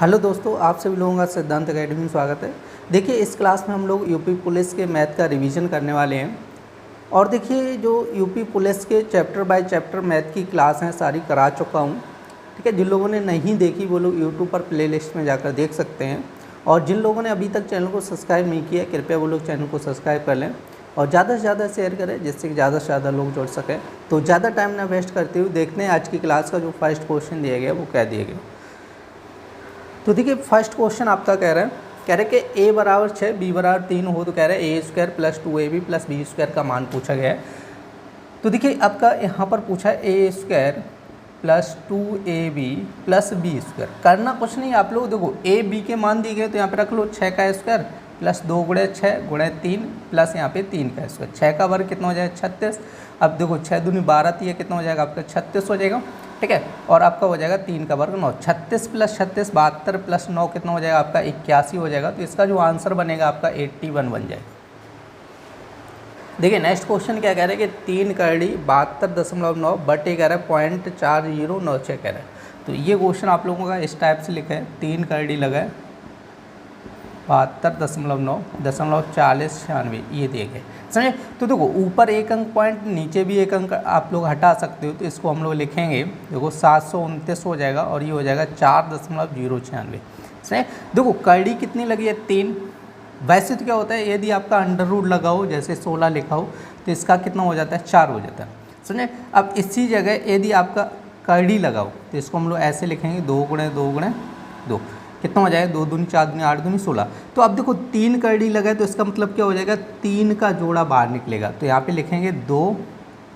Hello दोस्तों, आप सभी लोगों का सिद्धांत अकेडमी में स्वागत है। देखिए, इस क्लास में हम लोग यूपी पुलिस के मैथ का रिवीजन करने वाले हैं। और देखिए, जो यूपी पुलिस के चैप्टर बाय चैप्टर मैथ की क्लास हैं सारी करा चुका हूँ। ठीक है, जिन लोगों ने नहीं देखी वो लोग यूट्यूब पर प्लेलिस्ट में जाकर देख सकते हैं। और जिन लोगों ने अभी तक चैनल को सब्सक्राइब नहीं किया, कृपया वो लोग चैनल को सब्सक्राइब कर लें और ज़्यादा से ज़्यादा शेयर करें, जिससे कि ज़्यादा से ज़्यादा लोग जुड़ सकें। तो ज़्यादा टाइम ना वेस्ट करते हुए देखते हैं आज की क्लास का जो फर्स्ट क्वेश्चन दिया गया वो क्या दिया गया। तो देखिए, फर्स्ट क्वेश्चन आपका कह रहे कि a बराबर 6 b बराबर 3 हो तो कह रहे हैं a² plus 2ab plus b² का मान पूछा गया है। तो देखिए, आपका यहाँ पर पूछा है a² plus 2ab plus b²। करना कुछ नहीं, आप लोग देखो a b के मान दिए गए तो यहाँ पे रख लो 6 का स्क्वायर प्लस 2 गुणे 6 गुणे 3 प्लस यहाँ पे 3 का स्क्वायर। 6 का वर्ग कितना हो जाएगा 36। अब देखो 6 दूनी 12 तो ये कितना हो जाएगा आपका 36 हो जाएगा। ठीक है, और आपका हो जाएगा 3 का वर्ग 9। 36 प्लस 36 72 प्लस 9 कितना हो जाएगा आपका 81 हो जाएगा। तो इसका जो आंसर बनेगा आपका 81 बन जाएगा। देखिए, नेक्स्ट क्वेश्चन क्या कह रहे हैं कि 3 करड़ी 72.9 बटे कह रहा है 0.4096 कह रहा है। तो ये क्वेश्चन आप लोगों का इस टाइप से लिखा है, 3 करड़ी लगा है 72.9.4096 ये दिए गए, समझे। तो देखो, ऊपर एक अंक पॉइंट, नीचे भी एक अंक आप लोग हटा सकते हो। तो इसको हम लोग लिखेंगे, देखो 729 हो जाएगा और ये हो जाएगा 4.096। समझे। देखो, कड़ी कितनी लगी है 3। वैसे तो क्या होता है, यदि आपका अंडर रूट लगा हो, जैसे 16 लिखा हो, तो इसका कितना हो जाता है 4 हो जाता है। समझे। अब इसी जगह यदि आपका कड़ी लगा हो तो इसको हम लोग ऐसे लिखेंगे 2 गुणे 2 गुणे 2 कितना हो जाएगा 2 दूनी 4 दूनी 8 दूनी 16। तो अब देखो 3 करड़ी लगा है तो इसका मतलब क्या हो जाएगा 3 का जोड़ा बाहर निकलेगा। तो यहाँ पे लिखेंगे 2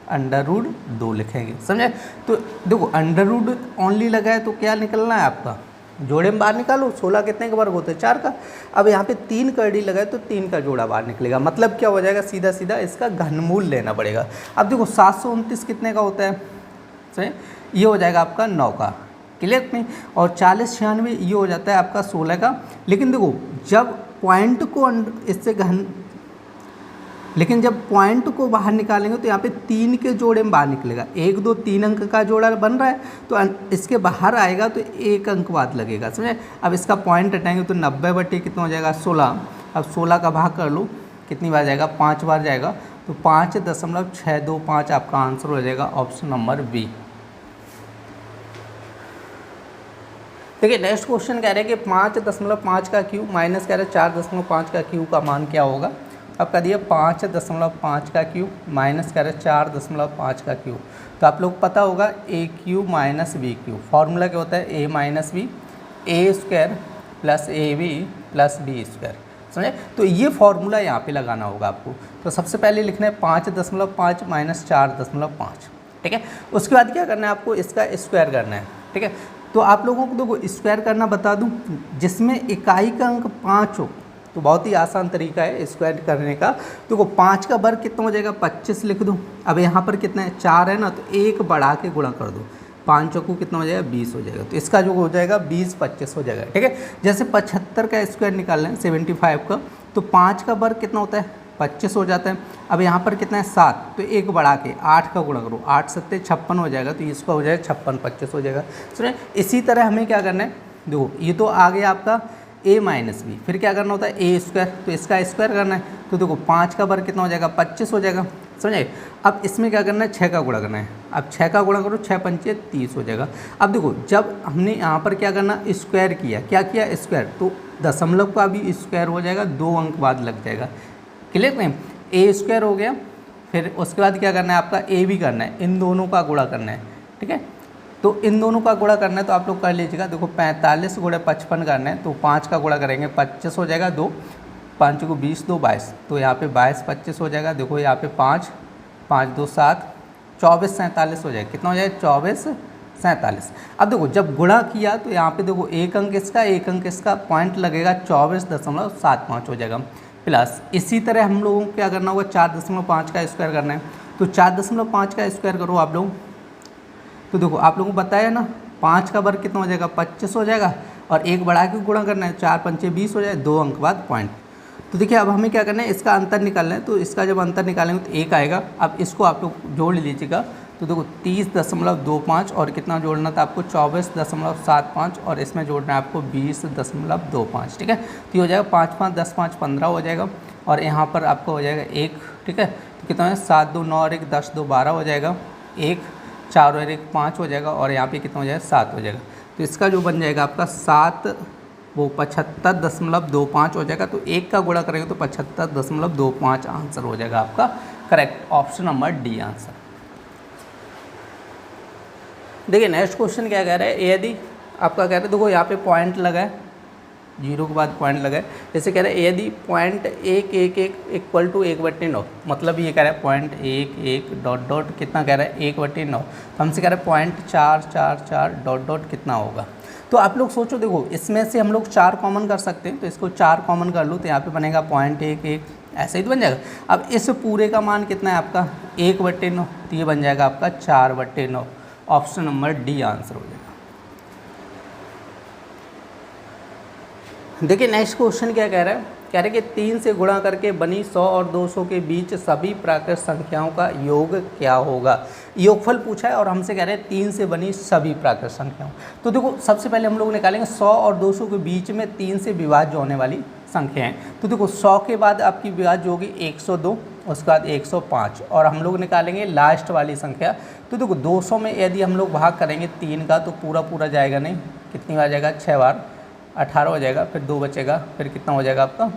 अंडर रूट 2 लिखेंगे, समझे। तो देखो, अंडर रूट ओनली लगा है तो क्या निकलना है आपका, जोड़े में बाहर निकालो। 16 कितने का वर्ग होता है 4 का। अब यहाँ पे 3 करड़ी लगा है तो 3 का जोड़ा बाहर निकलेगा। मतलब क्या हो जाएगा, सीधा सीधा इसका घनमूल लेना पड़ेगा। अब देखो 729 कितने का होता है, सही, ये हो जाएगा आपका 9 का, क्लियर नहीं। और 4096 ये हो जाता है आपका 16 का। लेकिन देखो, जब पॉइंट को इससे जब पॉइंट को बाहर निकालेंगे तो यहाँ पे 3 के जोड़े में बाहर निकलेगा। 1 2 3 अंक का जोड़ा बन रहा है तो इसके बाहर आएगा तो 1 अंक बाद लगेगा, समझे। अब इसका पॉइंट हटाएंगे तो 90 बटे कितना हो जाएगा 16। अब 16 का भाग कर लो, कितनी बार जाएगा 5 बार जाएगा। तो 5.625 आपका आंसर हो जाएगा ऑप्शन नंबर बी। देखिए, नेक्स्ट क्वेश्चन कह रहे हैं कि 5.5 का क्यूब माइनस कह रहे हैं 4.5 का क्यूब का मान क्या होगा। आपका दिया 5.5 का क्यूब माइनस कह रहे हैं 4.5 का क्यूब। तो आप लोग पता होगा a cube minus B cube, formula क्या होता है a minus B, a² plus ab plus b², समझे। तो ये फॉर्मूला यहाँ पे लगाना होगा आपको। तो सबसे पहले लिखना है 5.5 माइनस 4.5, ठीक है। उसके बाद क्या करना है आपको, इसका स्क्वायर करना है, ठीक है। तो आप लोगों को देखो स्क्वायर करना बता दूं, जिसमें इकाई का अंक 5 हो तो बहुत ही आसान तरीका है स्क्वायर करने का। देखो 5 का वर्ग कितना हो जाएगा 25 लिख दो। अब यहाँ पर कितना है 4 है ना, तो 1 बढ़ा के गुणा कर दो, 5 चौको कितना हो जाएगा 20 हो जाएगा। तो इसका जो हो जाएगा 20 25 हो जाएगा, ठीक है। जैसे 75 का स्क्वायर निकालना है 75 का, तो 5 का वर्ग कितना होता है 25 हो जाता है। अब यहाँ पर कितना है 7, तो 1 बढ़ा के 8 का गुणा करो, 8 7 56 हो जाएगा। तो इसका हो जाएगा 56 25 हो जाएगा। सुनिए, इसी तरह हमें क्या करना है, देखो ये तो आ गया आपका a माइनस बी, फिर क्या करना होता है a², तो इसका स्क्वायर करना है। तो देखो 5 का वर्ग कितना हो जाएगा 25 हो जाएगा, समझे। अब इसमें क्या करना है 6 का गुणा करना है। अब 6 का गुणा करो 6 पंचे 30 हो जाएगा। अब देखो, जब हमने यहाँ पर क्या करना स्क्वायर किया, क्या किया स्क्वायर, तो दशमलव का भी स्क्वायर हो जाएगा, 2 अंक बाद लग जाएगा, क्लियर नहीं। a² हो गया, फिर उसके बाद क्या करना है आपका a भी करना है, इन दोनों का गुणा करना है, ठीक है। तो इन दोनों का गुणा करना है तो आप लोग कर लीजिएगा। देखो 45 गुणे 55 करना है, तो 5 का गुणा करेंगे 25 हो जाएगा, 2 5 को 20 2 22, तो यहाँ पे 22 25 हो जाएगा। देखो यहाँ पे 5 5 2 7 24 47 हो जाएगा, कितना हो जाएगा 24 47। अब देखो जब गुणा किया तो यहाँ पे देखो एक अंक इसका पॉइंट लगेगा 24.75 हो जाएगा। प्लस इसी तरह हम लोगों को क्या करना होगा 4.5 का स्क्वायर करना है। तो 4.5 का स्क्वायर करो आप लोग, तो देखो आप लोगों को बताया ना 5 का वर्ग कितना हो जाएगा 25 हो जाएगा, और 1 बढ़ा के गुणा करना है, 4 पंचे 20 हो जाए, 2 अंक बाद पॉइंट। तो देखिए अब हमें क्या करना है, इसका अंतर निकालना है। तो इसका जब अंतर निकालेंगे तो 1 आएगा। अब इसको आप लोग जोड़ लीजिएगा, तो तो देखो 30.25 और कितना जोड़ना था आपको 24.75 और इसमें जोड़ना है आपको 20.25, ठीक है। तो ये हो जाएगा 5 5 10 5 15 हो जाएगा और यहाँ पर आपको हो जाएगा 1, ठीक है। तो कितना है 7 2 9 और 1 10 2 12 हो जाएगा, 1 4 और 1 5 हो जाएगा और यहाँ पे कितना हो जाएगा 7 हो जाएगा। तो इसका जो बन जाएगा आपका 75.25 हो जाएगा। तो 1 का गुणा करेंगे तो 75.25 आंसर हो जाएगा आपका correct, option number D answer. देखिए नेक्स्ट क्वेश्चन क्या कह रहा है, यदि आपका कह रहे हैं देखो यहाँ पे पॉइंट लगा है, 0 के बाद पॉइंट लगा है, जैसे कह रहे हैं यदि पॉइंट 1 1 1 इक्वल टू 1/9, मतलब ये कह रहा है पॉइंट 1 1 डॉट डॉट कितना कह रहा है 1/9, तो हमसे कह रहा है पॉइंट 4 4 4 डॉट डॉट कितना होगा। तो आप लोग सोचो, देखो इसमें से हम लोग 4 कॉमन कर सकते हैं, तो इसको 4 कॉमन कर लूँ तो यहाँ पे बनेगा पॉइंट 1 1, ऐसे ही तो बन जाएगा। अब इस पूरे का मान कितना है आपका 1/9, तो ये बन जाएगा आपका 4/9, ऑप्शन नंबर डी आंसर हो जाएगा। देखिए नेक्स्ट क्वेश्चन क्या कह रहा है, कह रहे हैं कि 3 से गुणा करके बनी 100 और 200 के बीच सभी प्राकृत संख्याओं का योग क्या होगा। योगफल पूछा है और हमसे कह रहे हैं 3 से बनी सभी प्राकृत संख्याओं। तो देखो सबसे पहले हम लोग निकालेंगे 100 और 200 के बीच में 3 से विभाज्य होने वाली संख्याएं। तो देखो 100 के बाद आपकी विभाज्य होगी 102, उसके बाद 105 और हम लोग निकालेंगे लास्ट वाली संख्या। तो देखो 200 में यदि हम लोग भाग करेंगे 3 का तो पूरा जाएगा नहीं, कितनी बार जाएगा 6 बार, 18 हो जाएगा, फिर 2 बचेगा, फिर कितना हो जाएगा आपका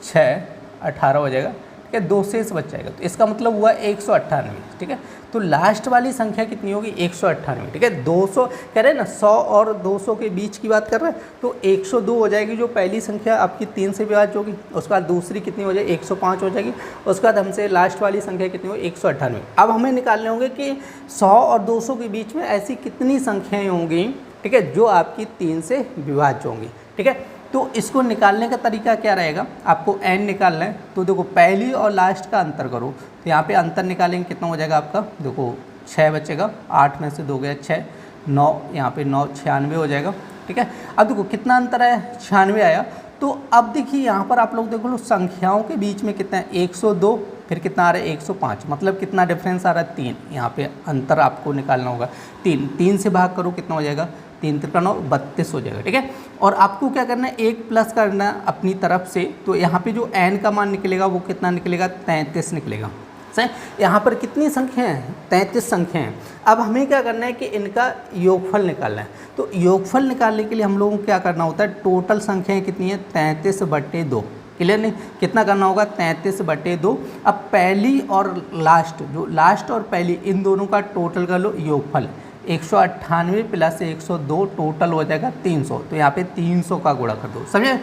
6 18 हो जाएगा, ठीक है, 2 शेष बच जाएगा। तो इसका मतलब हुआ 198, ठीक है। तो लास्ट वाली संख्या कितनी होगी 198, ठीक है। 200 कह रहे हैं ना 100 और 200 के बीच की बात कर रहे हैं, तो 102 हो जाएगी जो पहली संख्या आपकी 3 से विभाज्य होगी, उसके बाद दूसरी कितनी हो जाएगी 105 हो जाएगी, उसके बाद हमसे लास्ट वाली संख्या कितनी होगी 198। अब हमें निकालने होंगे कि 100 और 200 के बीच में ऐसी कितनी संख्याएँ होंगी, ठीक है, जो आपकी 3 से विभाज्य होंगी, ठीक है। तो इसको निकालने का तरीका क्या रहेगा, आपको n निकालना है। तो देखो पहली और लास्ट का अंतर करो, तो यहाँ पे अंतर निकालेंगे कितना हो जाएगा आपका, देखो 6 बचेगा, 8 में से 2 गया 6, 9 यहाँ पे 9 96 हो जाएगा, ठीक है। अब देखो कितना अंतर आया 96 आया। तो अब देखिए यहाँ पर आप लोग देखो लो संख्याओं के बीच में कितना है 102, फिर कितना आ रहा है 105, मतलब कितना डिफरेंस आ रहा है 3, यहाँ पे अंतर आपको निकालना होगा 3 से भाग करो कितना हो जाएगा 3 3 9 32 हो जाएगा, ठीक है। और आपको क्या करना है 1 प्लस करना है अपनी तरफ से, तो यहाँ पे जो n का मान निकलेगा वो कितना निकलेगा 33 निकलेगा, सही। यहाँ पर कितनी संख्या हैं 33 संख्या हैं। अब हमें क्या करना है कि इनका योगफल निकालना है। तो योगफल निकालने के लिए हम लोगों को क्या करना होता है, टोटल संख्याएँ कितनी है 33/2, क्लियर नहीं, कितना करना होगा 33/2। अब पहली और लास्ट, जो लास्ट और पहली इन दोनों का टोटल कर लो योगफल, 198 प्लस 102 टोटल हो जाएगा 300। तो यहाँ पे 300 का गुणा कर दो, समझे।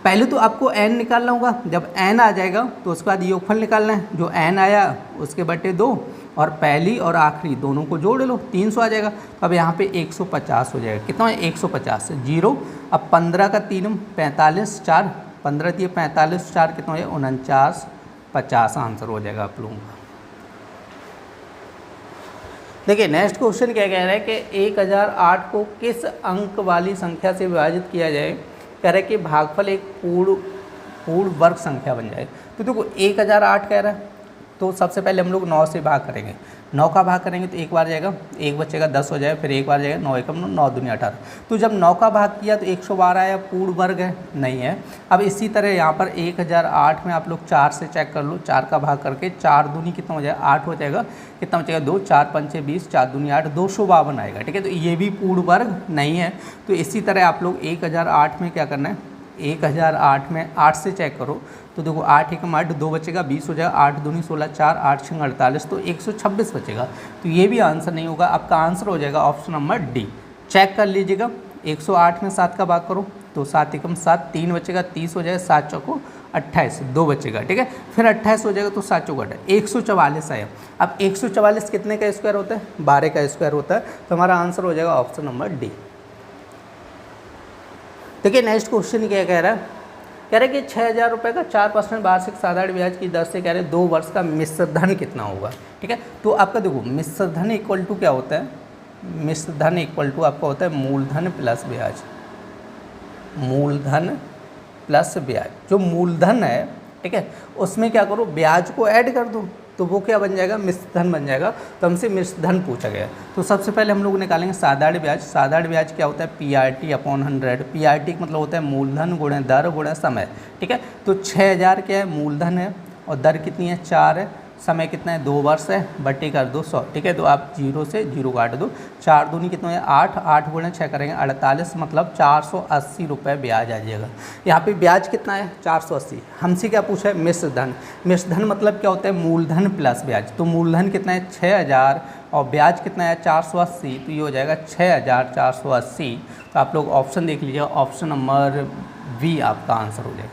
पहले तो आपको n निकालना होगा, जब n आ जाएगा तो उसके बाद योगफल निकालना है, जो n आया उसके बटे 2 और पहली और आखिरी दोनों को जोड़ लो 300 आ जाएगा। तो अब यहाँ पे 150 हो जाएगा, कितना है 150 0। अब 15 का 3 45 4, 15 दिए 45 4 कितना हो जाएगा 49 50 आंसर हो जाएगा आप लोगों का। देखिए नेक्स्ट क्वेश्चन क्या कह रहा है कि 1008 को किस अंक वाली संख्या से विभाजित किया जाए। कह रहा है कि भागफल एक पूर्ण वर्ग संख्या बन जाए। तो देखो 1008 कह रहा है, तो सबसे पहले हम लोग 9 से भाग करेंगे, 9 का भाग करेंगे तो एक बार जाएगा, एक बचेगा 10 हो जाएगा, फिर एक बार जाएगा 9 एकम 9 दूनी 18। तो जब 9 का भाग किया तो 112 आया, पूर्ण वर्ग है नहीं है। अब इसी तरह यहाँ पर 1008 में आप लोग 4 से चेक कर लो, 4 का भाग करके 4 दूनी कितना हो जाएगा 8 हो जाएगा, कितना बचेगा 2 4 5 20, 4 दूनी 8 252 आएगा, ठीक है। तो ये भी पूर्ण वर्ग नहीं है। तो इसी तरह आप लोग 1008 में क्या करना है, 1008 में 8 से चेक करो, तो देखो 8 एकम 8 2 बचेगा 20 हो जाएगा, 8 दूनी 16 4 8 6 48, तो 126 बचेगा। तो ये भी आंसर नहीं होगा, आपका आंसर हो जाएगा ऑप्शन नंबर डी। चेक कर लीजिएगा, 108 में 7 का भाग करो तो 7 एकम 7 3 बचेगा 30 हो जाएगा, 7 चौको 28 2 बचेगा, ठीक है। फिर 28 हो जाएगा तो 7 चौको 144 आया। अब 144 कितने का स्क्वायर होता है 12 का स्क्वायर होता है। तो हमारा आंसर हो जाएगा ऑप्शन नंबर डी। देखिए नेक्स्ट क्वेश्चन क्या कह रहा है, कह रहे हैं कि 6000 रुपये का 4% वार्षिक साधारण ब्याज की दर से कह रहे हैं 2 वर्ष का मिश्र धन कितना होगा, ठीक है। तो आपका देखो मिश्र धन इक्वल टू क्या होता है, मिश्र धन इक्वल टू आपका होता है मूलधन प्लस ब्याज, मूलधन प्लस ब्याज। जो मूलधन है, ठीक है, उसमें क्या करो ब्याज को ऐड कर दो, तो वो क्या बन जाएगा, मिश्र धन बन जाएगा। तो हमसे मिश्र धन पूछा गया। तो सबसे पहले हम लोग निकालेंगे साधारण ब्याज। साधारण ब्याज क्या होता है, PRT/100। PRT का मतलब होता है मूलधन गुणे दर गुणे समय, ठीक है। तो 6000 क्या है, मूलधन है, और दर कितनी है, 4 है, समय कितना है, 2 वर्ष है, बट्टी कर दो 100, ठीक है। तो आप 0 से 0 काट दो, 4 दूनी कितना है 8, 8 गुणे 6 करेंगे 48, मतलब 480 रुपये ब्याज आ जाएगा। यहाँ पे ब्याज कितना है, 480। हमसे क्या पूछा है, मिश्र धन। मिश्र धन मतलब क्या होता है, मूलधन प्लस ब्याज। तो मूलधन कितना है 6000 और ब्याज कितना है 480, तो ये हो जाएगा 6480। तो आप लोग ऑप्शन देख लीजिए, ऑप्शन नंबर बी आपका आंसर हो जाएगा।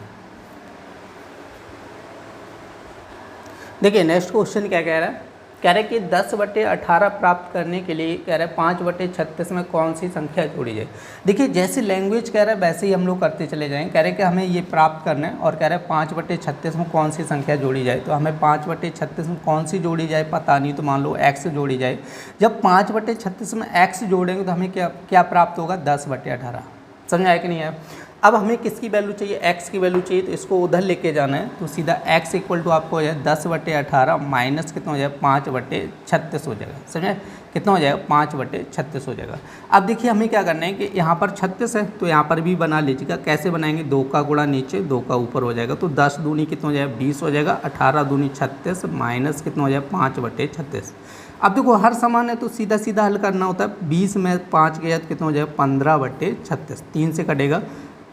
देखिए नेक्स्ट क्वेश्चन क्या कह रहा है, कह रहा है कि 10/18 प्राप्त करने के लिए कह रहा है 5/36 में कौन सी संख्या जोड़ी जाए। देखिए जैसे लैंग्वेज कह रहा है वैसे ही हम लोग करते चले जाएंगे। कह रहे हैं कि हमें ये प्राप्त करना है और कह रहा है 5/36 में कौन सी संख्या जोड़ी जाए। तो हमें 5/36 में कौन सी जोड़ी जाए पता नहीं, तो मान लो x जोड़ी जाए। जब 5/36 में x जोड़ेंगे तो हमें क्या प्राप्त होगा, 10/18। समझ आया कि नहीं है। अब हमें किसकी वैल्यू चाहिए, x की वैल्यू चाहिए, तो इसको उधर लेके जाना है। तो सीधा x इक्वल टू आपको हो जाए 10/18 माइनस कितना हो जाएगा, 5/36 हो जाएगा। समझे, कितना हो जाएगा, 5/36 हो जाएगा। अब देखिए हमें क्या करना है कि यहाँ पर 36 है तो यहाँ पर भी बना लीजिएगा। कैसे बनाएंगे, 2 का गुणा नीचे 2 का ऊपर हो जाएगा। तो 10 दूनी कितना हो जाएगा, 20 हो जाएगा, 18 दूनी 36 माइनस कितना हो जाएगा, 5/36। अब देखो हर समान है तो सीधा सीधा हल करना होता है। 20 में 5 गया तो कितना हो जाएगा, 15/36। 3 से कटेगा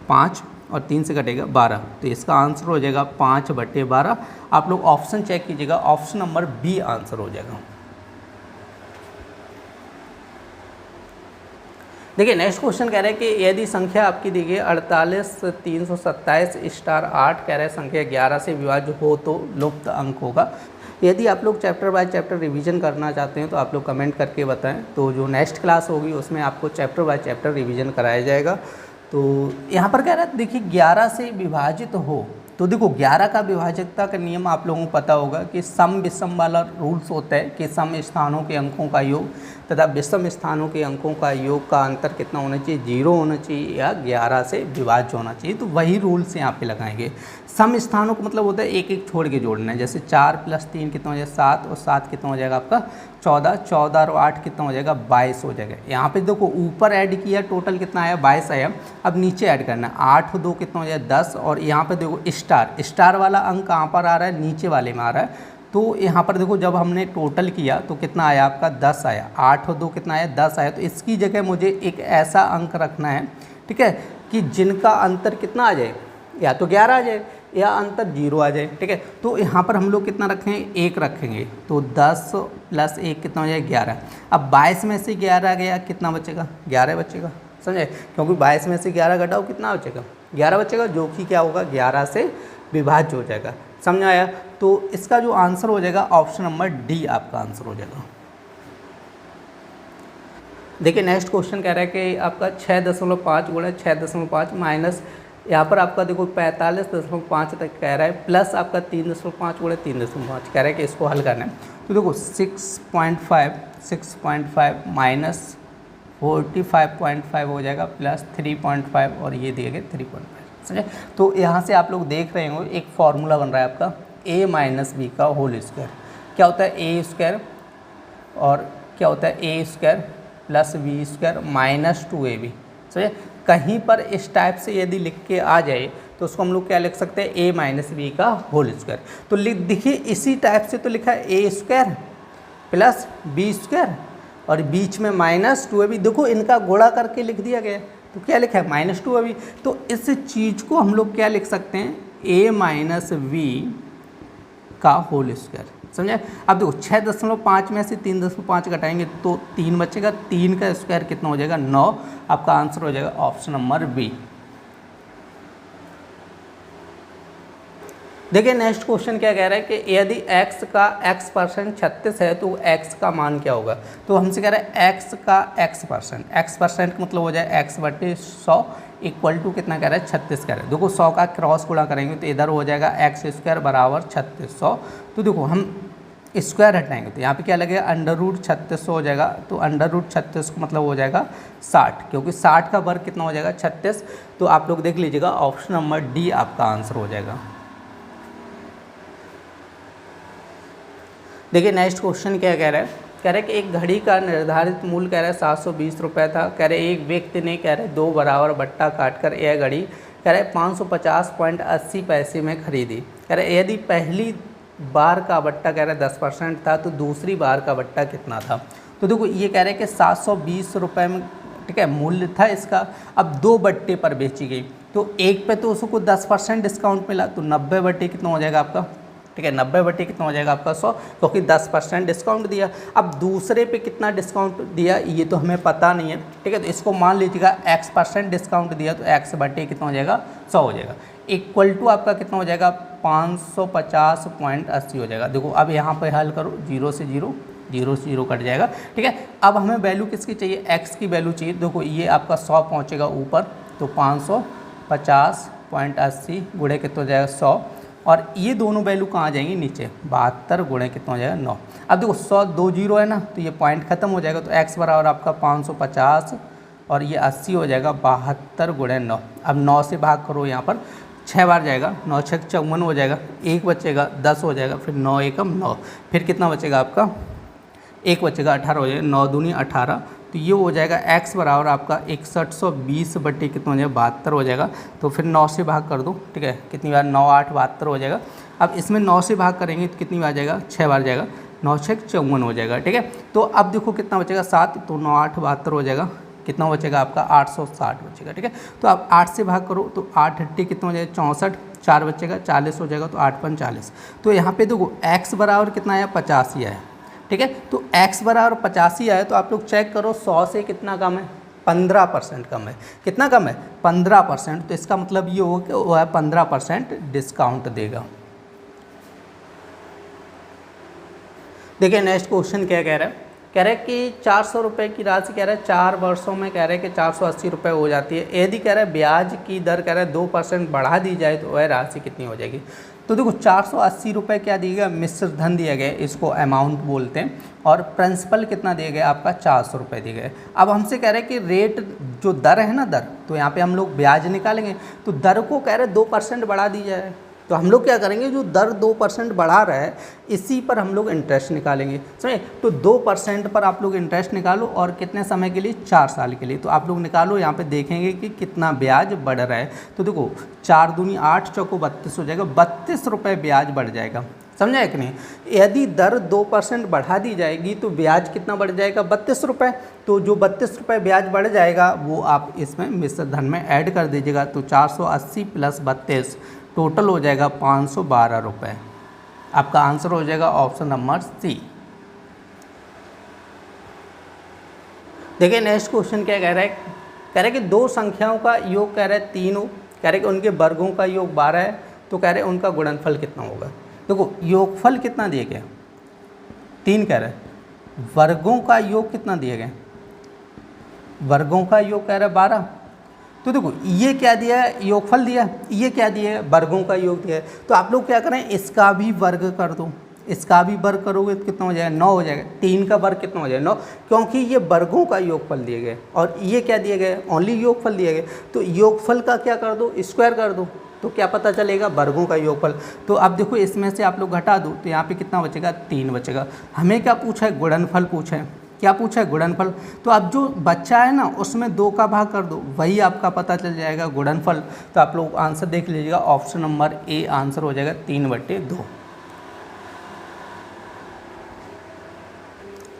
5 और 3 से कटेगा 12, तो इसका आंसर हो जाएगा 5/12। आप लोग ऑप्शन चेक कीजिएगा, ऑप्शन नंबर बी आंसर हो जाएगा। देखिए नेक्स्ट क्वेश्चन कह रहा है कि यदि संख्या आपकी दी गई 48,327*8 कह रहा है संख्या 11 से विभाज्य हो तो लुप्त अंक होगा। यदि आप लोग चैप्टर बाय चैप्टर रिवीजन करना चाहते हैं तो आप लोग कमेंट करके बताएं। तो जो नेक्स्ट क्लास होगी उसमें आपको चैप्टर बाय चैप्टर रिवीजन कराया जाएगा। तो यहाँ पर कह रहा है देखिए 11 से विभाजित हो, तो देखो 11 का विभाजकता का नियम आप लोगों को पता होगा कि सम विषम वाला रूल्स होता है कि सम स्थानों के अंकों का योग तथा विषम स्थानों के अंकों का योग का अंतर कितना होना चाहिए, 0 होना चाहिए या 11 से विभाज्य होना चाहिए। तो वही रूल्स यहाँ पे लगाएंगे। सम स्थानों का मतलब होता है एक एक छोड़ के जोड़ना है। जैसे 4 + 3 कितना हो जाएगा, 7, और 7 कितना हो जाएगा आपका 14, 14 और 8 कितना हो जाएगा, 22 हो जाएगा। यहाँ पे देखो ऊपर ऐड किया टोटल कितना आया, 22 आया। अब नीचे ऐड करना है, 8 और 2 कितना हो जाएगा, 10, और यहाँ पे देखो स्टार वाला अंक कहाँ पर आ रहा है, नीचे वाले में आ रहा है। तो यहाँ पर देखो जब हमने टोटल किया तो कितना आया आपका, 10 आया। 8 और 2 कितना आया, 10 आया। तो इसकी जगह मुझे एक ऐसा अंक रखना है, ठीक है, कि जिनका अंतर कितना आ जाए, या तो 11 आ जाए या अंतर 0 आ जाए, ठीक है। तो यहाँ पर हम लोग कितना रखेंगे, 1 रखेंगे। तो 10 + 1 कितना हो जाएगा, 11। अब 22 में से 11 गया, कितना बचेगा, 11 बचेगा। समझे, क्योंकि 22 में से 11 घटाओ कितना बचेगा, 11 बचेगा, जो कि क्या होगा, 11 से विभाज्य हो जाएगा। समझ आया। तो इसका जो आंसर हो जाएगा ऑप्शन नंबर डी आपका आंसर हो जाएगा। देखिए नेक्स्ट क्वेश्चन कह रहा है कि आपका 6.5 गुणा 6.5 माइनस यहाँ पर आपका देखो 45.5 तक कह रहा है, प्लस आपका 3.5 गुणा 3.5 कह रहा है कि इसको हल करना है। तो देखो 6.5 माइनस 45.5 हो जाएगा, प्लस 3.5 और ये दिए गए 3.5। समझे। तो यहाँ से आप लोग देख रहे हो एक फॉर्मूला बन रहा है आपका a - b का होल स्क्वायर। क्या होता है a स्क्वायर और क्या होता है a square plus b square minus 2ab। समझे। कहीं पर इस टाइप से यदि लिख के आ जाए तो उसको हम लोग क्या लिख सकते हैं, a - b का होल स्क्वायर। तो देखिए इसी टाइप से तो लिखा है a square plus b square और बीच में माइनस 2ab। देखो इनका गुणा करके लिख दिया गया, तो क्या लिखा है, -2ab। तो इस चीज़ को हम लोग क्या लिख सकते हैं, a - b का होल स्क्वायर। समझे। अब देखो 6.5 में से 3.5 घटाएंगे तो 3 बचेगा, 3 का स्क्वायर कितना हो जाएगा, 9। आपका आंसर हो जाएगा ऑप्शन नंबर बी। देखिए नेक्स्ट क्वेश्चन क्या कह रहा है कि यदि x का x% 36 है तो x का मान क्या होगा। तो हमसे कह रहा है x का x% का मतलब हो जाए x/100 इक्वल टू कितना कह रहा है, 36 कह रहा है। देखो 100 का क्रॉस गुणा करेंगे तो इधर हो जाएगा x² = 3600। तो देखो हम स्क्वायर हटाएंगे तो यहाँ पे क्या लगेगा, √3600 हो जाएगा। तो √36 का मतलब हो जाएगा 60, क्योंकि 60 का वर्ग कितना हो जाएगा, 36। तो आप लोग देख लीजिएगा ऑप्शन नंबर डी आपका आंसर हो जाएगा। देखिए नेक्स्ट क्वेश्चन क्या कह रहा है, कह रहे कि एक घड़ी का निर्धारित मूल्य कह रहे 720 रुपये था। कह रहे एक व्यक्ति ने कह रहे 2 बराबर बट्टा काटकर यह घड़ी कह रहे 550.80 पैसे में खरीदी। कह रहे यदि पहली बार का बट्टा कह रहे 10% था तो दूसरी बार का बट्टा कितना था। तो देखो ये कह रहे हैं कि 720 रुपये में, ठीक है, मूल्य था इसका। अब 2 बट्टे पर बेची गई तो एक पे तो उसको 10% डिस्काउंट मिला, तो 90 बट्टे कितना हो जाएगा आपका, ठीक है, 90 बट्टे कितना हो जाएगा आपका 100, क्योंकि 10% डिस्काउंट दिया। अब दूसरे पे कितना डिस्काउंट दिया ये तो हमें पता नहीं है, ठीक है, तो इसको मान लीजिएगा x% डिस्काउंट दिया तो x बट्टे कितना हो जाएगा 100 हो जाएगा, इक्वल टू आपका कितना हो जाएगा 550.80 हो जाएगा। देखो अब यहाँ पे हल करो, 0 से 0 कट जाएगा, ठीक है। अब हमें वैल्यू किसकी चाहिए, x की वैल्यू चाहिए। देखो ये आपका 100 पहुँचेगा ऊपर तो 550.80 गुणे कितना हो जाएगा 100, और ये दोनों वैल्यू कहाँ जाएंगी नीचे, 72 गुणे कितना हो जाएगा 9। अब देखो 100 2 0 है ना, तो ये पॉइंट खत्म हो जाएगा, तो x बराबर आपका 550 और ये 80 हो जाएगा 72 गुणे 9। अब 9 से भाग करो, यहाँ पर 6 बार जाएगा, 9 6 54 हो जाएगा, 1 बचेगा 10 हो जाएगा, फिर 9 एकम 9, फिर कितना बचेगा आपका 1 बचेगा 18 हो जाएगा, 9 दूनी 18, तो ये हो जाएगा x बराबर आपका 6120 बट्टे कितना हो जाएगा 72 हो जाएगा। तो फिर 9 से भाग कर दो, ठीक है, कितनी बार 9 8 72 हो जाएगा। अब इसमें 9 से भाग करेंगे तो कितनी बार जाएगा 6 बार जाएगा, 9 6 54 हो जाएगा, ठीक है। तो अब देखो कितना बचेगा 7, तो 9 8 72 हो जाएगा, कितना बचेगा आपका 860 बचेगा, ठीक है। तो अब 8 से भाग करो तो 8 8 कितना हो जाएगा 64, 4 बचेगा 40 हो जाएगा, तो 8 5 40। तो यहाँ पे देखो x बराबर कितना आया 85 आया, ठीक है। तो x बराबर 85 आया, तो आप लोग चेक करो 100 से कितना कम है, 15% कम है। कितना कम है 15%, तो इसका मतलब ये हो कि वो है 15% डिस्काउंट देगा। देखिए नेक्स्ट क्वेश्चन क्या कह रहा है, कह रहे हैं कि 400 रुपये की राशि कह रहे हैं 4 वर्षों में कह रहे हैं कि 480 रुपये हो जाती है। यदि कह रहे हैं ब्याज की दर कह रहे हैं 2% बढ़ा दी जाए तो वह राशि कितनी हो जाएगी। तो देखो 480 रुपये क्या दिया गया, मिश्र धन दिया गया, इसको अमाउंट बोलते हैं, और प्रिंसिपल कितना दिया गया आपका 400 रुपये दिए गए। अब हमसे कह रहे हैं कि रेट जो दर है ना, दर, तो यहाँ पे हम लोग ब्याज निकालेंगे, तो दर को कह रहे हैं 2% बढ़ा दी जाए, तो हम लोग क्या करेंगे, जो दर 2% बढ़ा रहा है इसी पर हम लोग इंटरेस्ट निकालेंगे, समझे। तो 2% पर आप लोग इंटरेस्ट निकालो, और कितने समय के लिए 4 साल के लिए। तो आप लोग निकालो, यहाँ पे देखेंगे कि कितना ब्याज बढ़ रहा है। तो देखो 4 दूनी 8 चौको 32 हो जाएगा, 32 रुपये ब्याज बढ़ जाएगा, समझा है कि नहीं। यदि दर 2% बढ़ा दी जाएगी तो ब्याज कितना बढ़ जाएगा 32 रुपये। तो जो 32 रुपये ब्याज बढ़ जाएगा वो आप इसमें मिश्र धन में ऐड कर दीजिएगा। तो 480 प्लस 32 टोटल हो जाएगा 512 रुपये। आपका आंसर हो जाएगा ऑप्शन नंबर सी। देखिए नेक्स्ट क्वेश्चन क्या कह रहा है, कह रहा है कि 2 संख्याओं का योग कह रहा है 3 हो, कह रहे कि उनके वर्गों का योग 12 है, तो कह रहे हैं उनका गुणनफल कितना होगा। देखो योगफल कितना दिए गया 3 कह रहे हैं, वर्गों का योग कितना दिए गए, वर्गों का योग कह रहा है 12। तो देखो ये क्या दिया है, योगफल दिया, ये क्या दिया है, वर्गों का योग दिया है। तो आप लोग क्या करें, इसका भी वर्ग कर दो, इसका भी वर्ग करोगे तो कितना हो जाएगा 9 हो जाएगा। 3 का वर्ग कितना हो जाएगा 9, क्योंकि ये वर्गों का योगफल दिए गए और ये क्या दिए गए, ओनली योगफल दिए गए। तो योगफल का क्या कर दो, स्क्वायर कर दो, तो क्या पता चलेगा वर्गों का योगफल। तो अब देखो इसमें से आप लोग घटा दो तो यहाँ पे कितना बचेगा 3 बचेगा। हमें क्या पूछा है, गुणनफल पूछा है, क्या पूछा है गुणनफल। तो अब जो बच्चा है ना उसमें 2 का भाग कर दो, वही आपका पता चल जाएगा गुणनफल। तो आप लोग आंसर देख लीजिएगा, ऑप्शन नंबर ए आंसर हो जाएगा 3/2।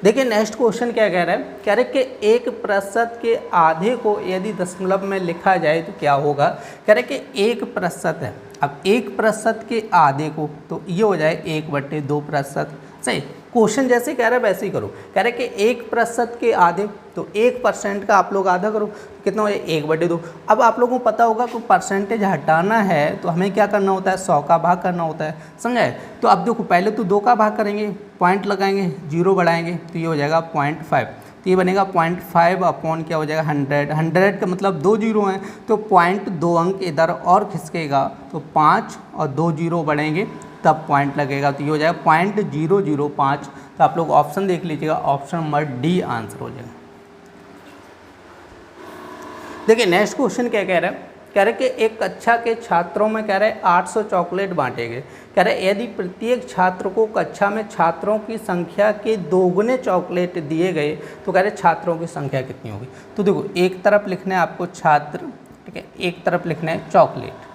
देखिए नेक्स्ट क्वेश्चन क्या कह रहा है, कह रहे कि 1% के आधे को यदि दशमलव में लिखा जाए तो क्या होगा। कह रहे कि 1% है, अब 1% के आधे को तो ये हो जाए 1/2%। सही, क्वेश्चन जैसे कह रहे हैं वैसे ही करो। कह रहे कि 1% के आधे, तो 1% का आप लोग आधा करो तो कितना हो जाए 1/2। अब आप लोगों को पता होगा कि परसेंटेज हटाना है तो हमें क्या करना होता है, 100 का भाग करना होता है, समझे। तो अब देखो पहले तो 2 का भाग करेंगे, पॉइंट लगाएंगे, 0 बढ़ाएंगे तो ये हो जाएगा 0.5, तो ये बनेगा 0.5 अपॉन क्या हो जाएगा 100। 100 का मतलब 2 जीरो हैं, तो 0.2 अंक इधर और खिसकेगा तो 5 और 2 जीरो बढ़ेंगे तब पॉइंट लगेगा, तो ये हो जाएगा 0.005। तो आप लोग ऑप्शन देख लीजिएगा, ऑप्शन नंबर डी आंसर हो जाएगा। देखिए नेक्स्ट क्वेश्चन क्या कह रहा है, कह रहे कि एक कक्षा के छात्रों में कह रहे 800 चॉकलेट बांटे गए। कह रहे यदि प्रत्येक छात्र को कक्षा में छात्रों की संख्या के दोगुने चॉकलेट दिए गए तो कह रहे छात्रों की संख्या कितनी होगी। तो देखो एक तरफ लिखना है आपको छात्र, ठीक है, एक तरफ लिखना है चॉकलेट।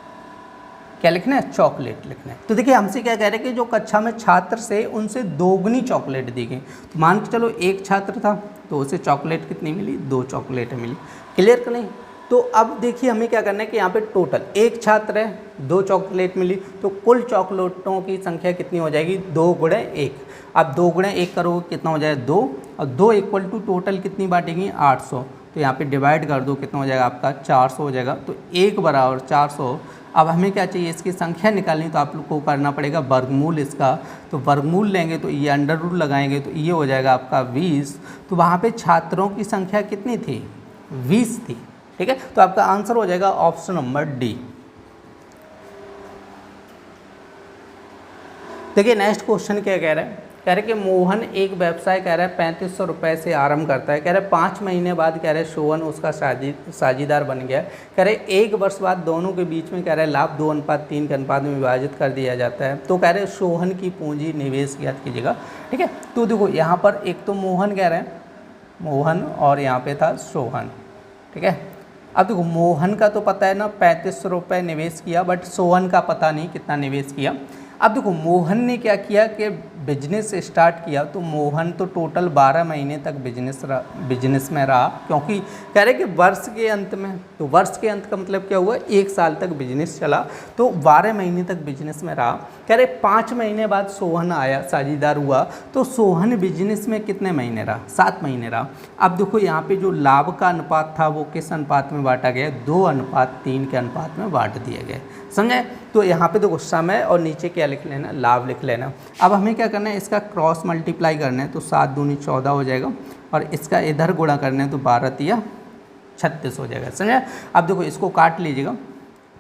क्या लिखना है? चॉकलेट लिखना है। तो देखिए हमसे क्या कह रहे हैं कि जो कक्षा में छात्र से उनसे दोगुनी चॉकलेट दी गई। तो मान के चलो एक छात्र था तो उसे चॉकलेट कितनी मिली? 2 चॉकलेट मिली। क्लियर कर नहीं? तो अब देखिए हमें क्या करना है कि यहाँ पे टोटल एक छात्र है, 2 चॉकलेट मिली, तो कुल चॉकलेटों की संख्या कितनी हो जाएगी? 2 गुणे 1। अब 2 गुणे 1 करोगे कितना हो जाएगा? 2, और 2 इक्वल टू टोटल कितनी बांटेंगी? 800। तो यहाँ पे डिवाइड कर दो, कितना हो जाएगा आपका? 400 हो जाएगा। तो 1 बराबर 400। अब हमें क्या चाहिए? इसकी संख्या निकालनी, तो आप लोग को करना पड़ेगा वर्गमूल इसका। तो वर्गमूल लेंगे तो ये अंडर रूट लगाएंगे तो ये हो जाएगा आपका 20। तो वहाँ पे छात्रों की संख्या कितनी थी? 20 थी। ठीक है, तो आपका आंसर हो जाएगा ऑप्शन नंबर डी। देखिए नेक्स्ट क्वेश्चन क्या कह रहा है? कह रहे कि मोहन एक व्यवसाय कह रहा है 3500 रुपये से आरंभ करता है। कह रहे 5 महीने बाद कह रहे सोहन उसका साझीदार बन गया। कह रहे 1 वर्ष बाद दोनों के बीच में कह रहे लाभ 2:3 के अनुपात में विभाजित कर दिया जाता है। तो कह रहे सोहन की पूंजी निवेश ज्ञात कीजिएगा। ठीक है, तो देखो यहाँ पर एक तो मोहन कह रहे हैं, मोहन, और यहाँ पे था सोहन। ठीक है, अब देखो मोहन का तो पता है ना 3500 रुपये निवेश किया, बट सोहन का पता नहीं कितना निवेश किया। अब देखो मोहन ने क्या किया कि बिजनेस स्टार्ट किया, तो मोहन तो टोटल 12 महीने तक बिजनेस में रहा, क्योंकि कह रहे कि वर्ष के अंत में, तो वर्ष के अंत का मतलब क्या हुआ? 1 साल तक बिजनेस चला, तो 12 महीने तक बिजनेस में रहा। कह रहे 5 महीने बाद सोहन आया, साझीदार हुआ, तो सोहन बिजनेस में कितने महीने रहा? 7 महीने रहा। अब देखो यहाँ पे जो लाभ का अनुपात था वो किस अनुपात में बांटा गया? 2:3 के अनुपात में बांट दिया गया। समझे? तो यहाँ पे देखो समय और नीचे क्या लिख लेना? लाभ लिख लेना। अब हमें क्या करना है? इसका क्रॉस मल्टीप्लाई करना है, तो 7 दूनी 14 हो जाएगा, और इसका इधर गुणा करना है तो 12 तिया 36 हो जाएगा। समझे? अब देखो इसको काट लीजिएगा,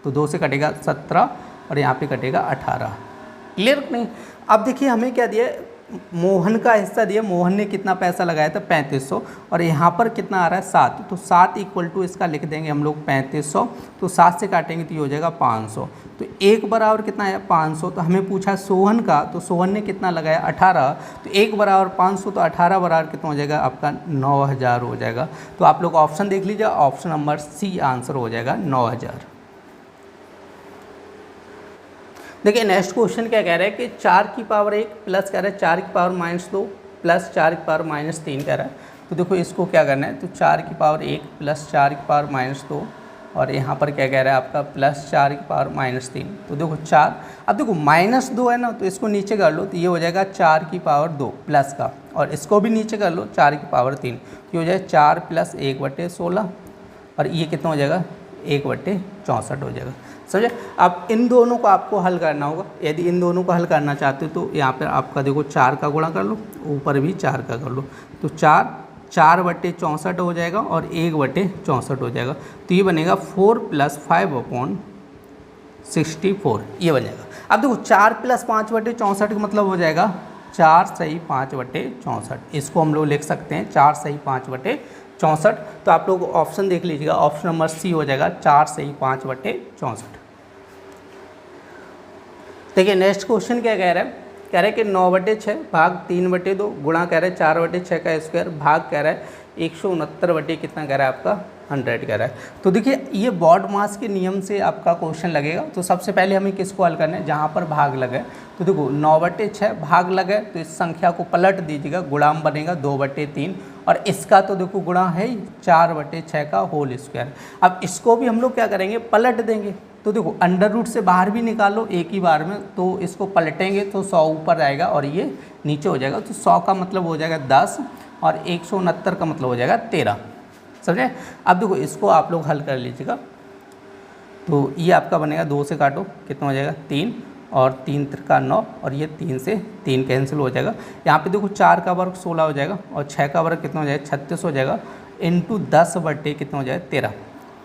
तो 2 से कटेगा 17 और यहाँ पे कटेगा 18। क्लियर नहीं? अब देखिए हमें क्या दिया? मोहन का हिस्सा दिया। मोहन ने कितना पैसा लगाया था? 3500, और यहाँ पर कितना आ रहा है? 7। तो 7 इक्वल टू इसका लिख देंगे हम लोग 3500, तो 7 से काटेंगे तो ये हो जाएगा 500। तो 1 बराबर कितना है? 500। तो हमें पूछा सोहन का, तो सोहन ने कितना लगाया? 18। तो 1 बराबर 500, तो 18 बराबर कितना हो जाएगा आपका? 9000 हो जाएगा। तो आप लोग ऑप्शन देख लीजिए, ऑप्शन नंबर सी आंसर हो जाएगा 9000। देखिए नेक्स्ट क्वेश्चन क्या कह रहा है कि 4 की पावर 1 प्लस कह रहा है 4 की पावर -2 प्लस 4 की पावर -3 कह रहा है। तो देखो इसको क्या करना है? तो 4 की पावर 1 प्लस 4 की पावर -2, और यहाँ पर क्या कह रहा है आपका? प्लस 4 की पावर -3। तो देखो 4, अब देखो -2 है ना, तो इसको नीचे कर लो, तो ये हो जाएगा 4 की पावर 2 प्लस का, और इसको भी नीचे कर लो 4 की पावर 3, ये हो जाएगा 4 प्लस 1/16, और ये कितना हो जाएगा? 1/64 हो जाएगा। समझे? अब इन दोनों को आपको हल करना होगा। यदि इन दोनों को हल करना चाहते हो तो यहाँ पर आपका देखो 4 का गुणा कर लो, ऊपर भी 4 का कर लो, तो 4/64 हो जाएगा और 1/64 हो जाएगा। तो ये बनेगा 4 + 5/64, ये बन जाएगा। अब देखो 4 + 5/64 का मतलब हो जाएगा 4 सही 5/64। इसको हम लोग लिख सकते हैं 4 सही 5/64। तो आप लोग ऑप्शन देख लीजिएगा, ऑप्शन नंबर सी हो जाएगा 4 सही 5/64। देखिए नेक्स्ट क्वेश्चन क्या कह रहा है? कह रहे हैं कि 9/6 भाग 3/2 गुणा कह रहे हैं 4/6 का स्क्वायर भाग कह रहा है 169 कितना कह रहा है आपका? 100 कह रहा है। तो देखिए ये बॉड मास के नियम से आपका क्वेश्चन लगेगा। तो सबसे पहले हमें किसको हल करना है? जहाँ पर भाग लगे। तो देखो 9/6 भाग लगे, तो इस संख्या को पलट दीजिएगा, गुणाम बनेगा 2/3, और इसका तो देखो गुणा है 4/6 का होल स्क्वायर। अब इसको भी हम लोग क्या करेंगे? पलट देंगे। तो देखो अंडर रूट से बाहर भी निकालो एक ही बार में, तो इसको पलटेंगे तो 100 ऊपर आएगा और ये नीचे हो जाएगा। तो 100 का मतलब हो जाएगा 10 और 169 का मतलब हो जाएगा 13। समझे? अब देखो इसको आप लोग हल कर लीजिएगा। तो ये आपका बनेगा 2 से काटो, कितना हो जाएगा? 3, और 3 त्रिका 9, और ये 3 से 3 कैंसिल हो जाएगा। यहाँ पे देखो 4 का वर्ग 16 हो जाएगा, और 6 का वर्ग कितना हो जाएगा? 36 हो जाएगा, इंटू 10/, कितना हो जाएगा? 13।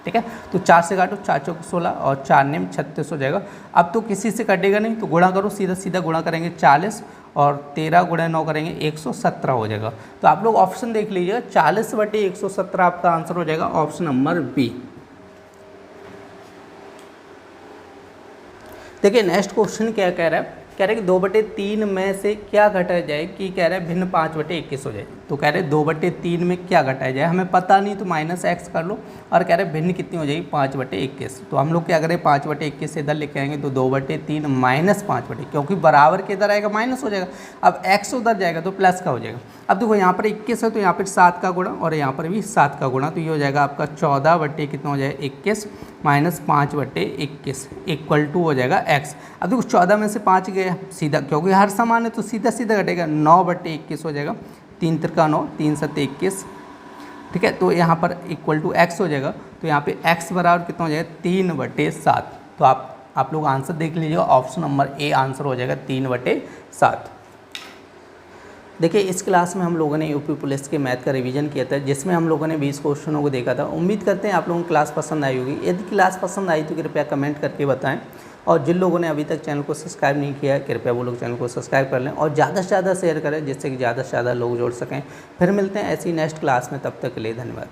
ठीक है, तो 4 से काटो, 4 चौक 16 और 4 नेम 36 हो जाएगा। अब तो किसी से कटेगा नहीं, तो गुणा करो, सीधा सीधा गुणा करेंगे 40, और 13 × 9 करेंगे 117 हो जाएगा। तो आप लोग ऑप्शन देख लीजिएगा, 40/117 आपका आंसर हो जाएगा ऑप्शन नंबर बी। देखिए नेक्स्ट क्वेश्चन क्या कह रहा है, कह रहे हैं कि 2/3 में से क्या घटाया जाए कि कह रहे हैं भिन्न 5/21 हो जाए। तो कह रहे हैं 2/3 में क्या घटाया जाए, हमें पता नहीं तो -x कर लो, और कह रहे हैं भिन्न कितनी हो जाएगी 5/21। तो हम लोग क्या करें 5/21 से इधर लेके आएंगे तो 2/3 -5/, क्योंकि बराबर के इधर आएगा माइनस हो जाएगा, अब x उधर जाएगा तो प्लस का हो जाएगा। अब देखो यहाँ पर 21 है तो यहाँ पर 7 का गुणा और यहाँ पर भी 7 का गुणा, तो ये हो जाएगा आपका 14 कितना हो जाएगा 21 -5/21 इक्वल टू हो जाएगा x। अब देखो 14 में से 5 गया सीधा, क्योंकि हर समान है तो सीधा सीधा घटेगा, 9/21 हो जाएगा, 3 त्रिका 9, 3 7 21, ठीक है। तो यहाँ पर इक्वल टू x हो जाएगा, तो यहाँ पे x बराबर कितना हो जाएगा 3/7। तो आप लोग आंसर देख लीजिएगा, ऑप्शन नंबर ए आंसर हो जाएगा 3/7। देखिए इस क्लास में हम लोगों ने यूपी पुलिस के मैथ का रिवीजन किया था, जिसमें हम लोगों ने 20 क्वेश्चनों को देखा था। उम्मीद करते हैं आप लोगों को क्लास पसंद आई होगी। यदि क्लास पसंद आई तो कृपया कमेंट करके बताएं, और जिन लोगों ने अभी तक चैनल को सब्सक्राइब नहीं किया है कृपया वो लोग चैनल को सब्सक्राइब कर लें और ज़्यादा से ज़्यादा शेयर करें, जिससे कि ज़्यादा से ज़्यादा लोग जुड़ सकें। फिर मिलते हैं ऐसी नेक्स्ट क्लास में, तब तक के लिए धन्यवाद।